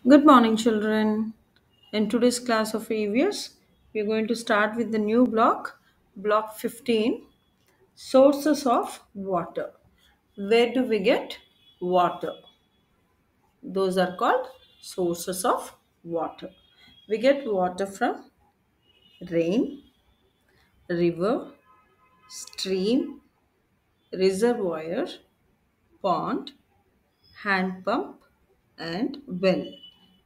Good morning, children. In today's class of E.V.S, we are going to start with the new block 15, sources of water. Where do we get water? Those are called sources of water. We get water from rain, river, stream, reservoir, pond, hand pump, and well.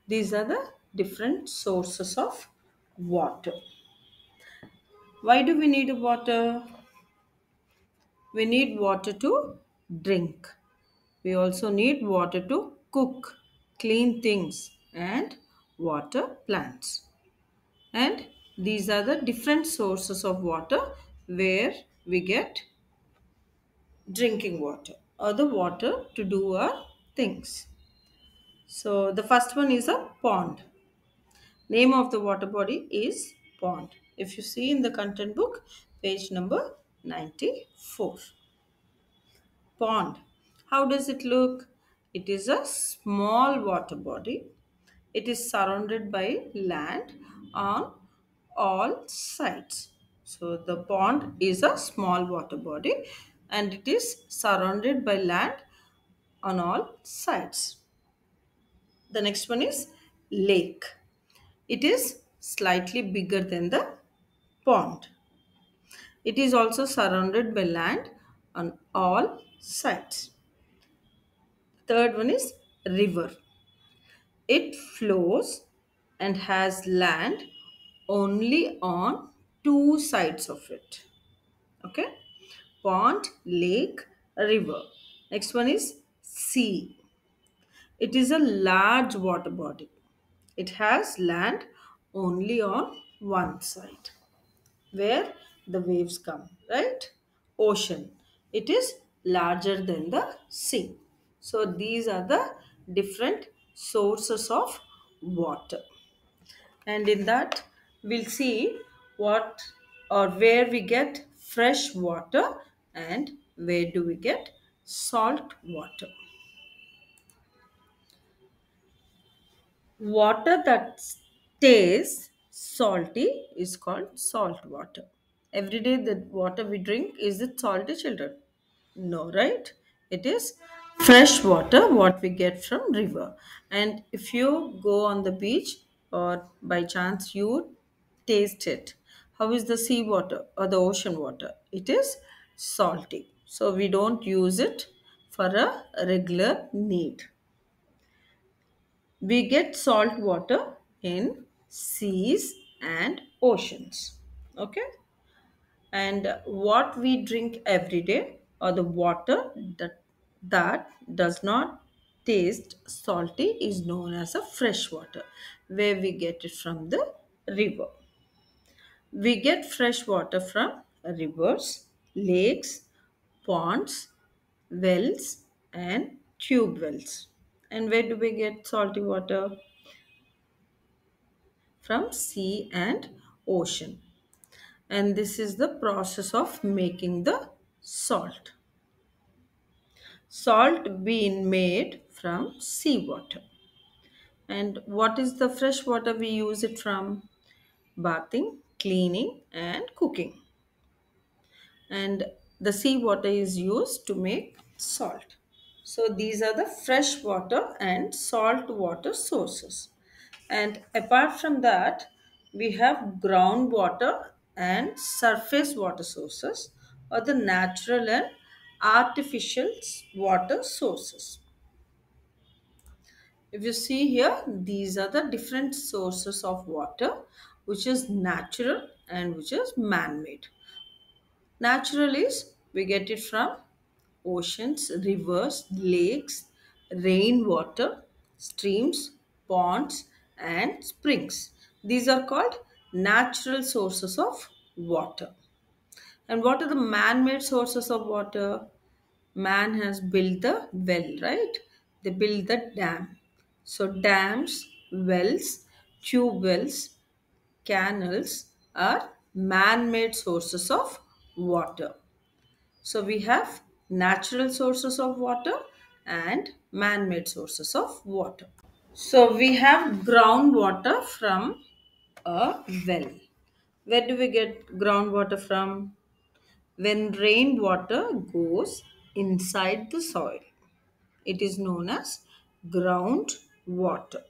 These are the different sources of water. Why do we need water? We need water to drink. We also need water to cook, clean things, and water plants. And these are the different sources of water where we get drinking water or the water to do our things. So the first one is a pond. Name of the water body is pond. If you see in the content book, page number 94. Pond. How does it look? It is a small water body. It is surrounded by land on all sides. So the pond is a small water body and it is surrounded by land on all sides. The next one is lake. It is slightly bigger than the pond. It is also surrounded by land on all sides. Third one is river. It flows and has land only on two sides of it. Okay? Pond, lake, river. Next one is sea. It is a large water body. It has land only on one side where the waves come, right? Ocean. It is larger than the sea. So these are the different sources of water. And in that, we'll see what or where we get fresh water and where do we get salt water. Water that tastes salty is called salt water. Every day, the water we drink, is it salty, children? No, right? It is fresh water what we get from river. And if you go on the beach or by chance you taste it, how is the sea water or the ocean water? It is salty. So we don't use it for a regular need. We get salt water in seas and oceans. Okay? And what we drink every day or the water that does not taste salty is known as a fresh water where we get it from the river. We get fresh water from rivers, lakes, ponds, wells, and tube wells. And where do we get salty water? From sea and ocean. And this is the process of making the salt. Salt being made from seawater. And what is the fresh water we use it from? Bathing, cleaning, and cooking. And the seawater is used to make salt. So these are the fresh water and salt water sources. And apart from that, we have groundwater and surface water sources or the natural and artificial water sources. If you see here, these are the different sources of water which is natural and which is man-made. Natural is we get it from oceans, rivers, lakes, rainwater, streams, ponds, and springs. These are called natural sources of water. And what are the man made sources of water? Man has built the well, right? They built the dam. So, dams, wells, tube wells, canals are man made sources of water. So we have natural sources of water and man-made sources of water. So we have groundwater from a well. Where do we get groundwater from? When rainwater goes inside the soil, it is known as groundwater.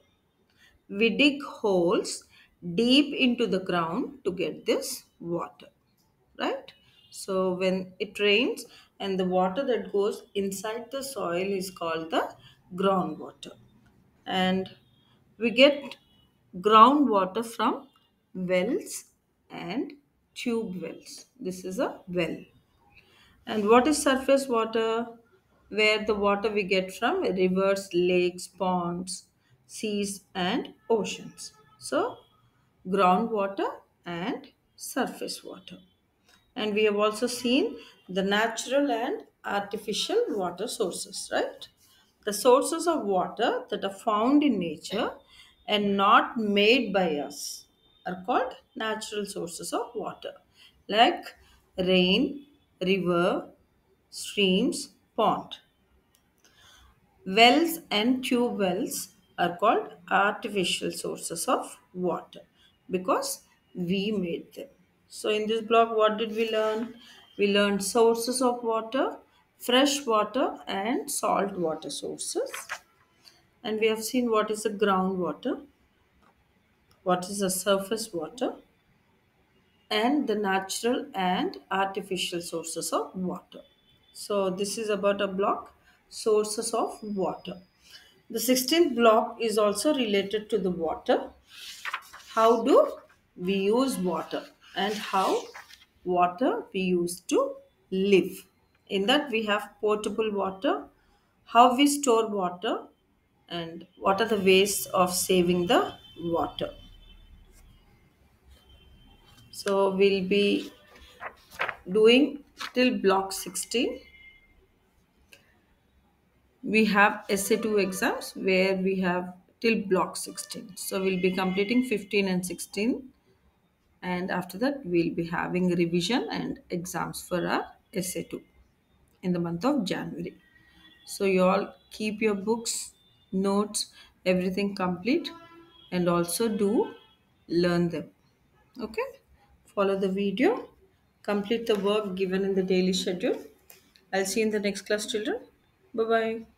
We dig holes deep into the ground to get this water, right? So when it rains and the water that goes inside the soil is called the groundwater. And we get groundwater from wells and tube wells. This is a well. And what is surface water? Where the water we get from rivers, lakes, ponds, seas, and oceans. So, groundwater and surface water. And we have also seen the natural and artificial water sources, right? The sources of water that are found in nature and not made by us are called natural sources of water, like rain, river, streams, pond. Wells and tube wells are called artificial sources of water because we made them. So, in this block, what did we learn? We learned sources of water, fresh water, and salt water sources. And we have seen what is the groundwater, what is the surface water, and the natural and artificial sources of water. So, this is about a block sources of water. The 16th block is also related to the water. How do we use water and how water we use to live? In that, we have potable water, how we store water, and what are the ways of saving the water. So, we'll be doing till block 16. We have SA2 exams where we have till block 16. So, we'll be completing 15 and 16, and after that we'll be having revision and exams for our SA2 in the month of January. So you all keep your books, notes, everything complete, and also do learn them. Okay? Follow the video, complete the work given in the daily schedule. I'll see you in the next class, children. Bye bye.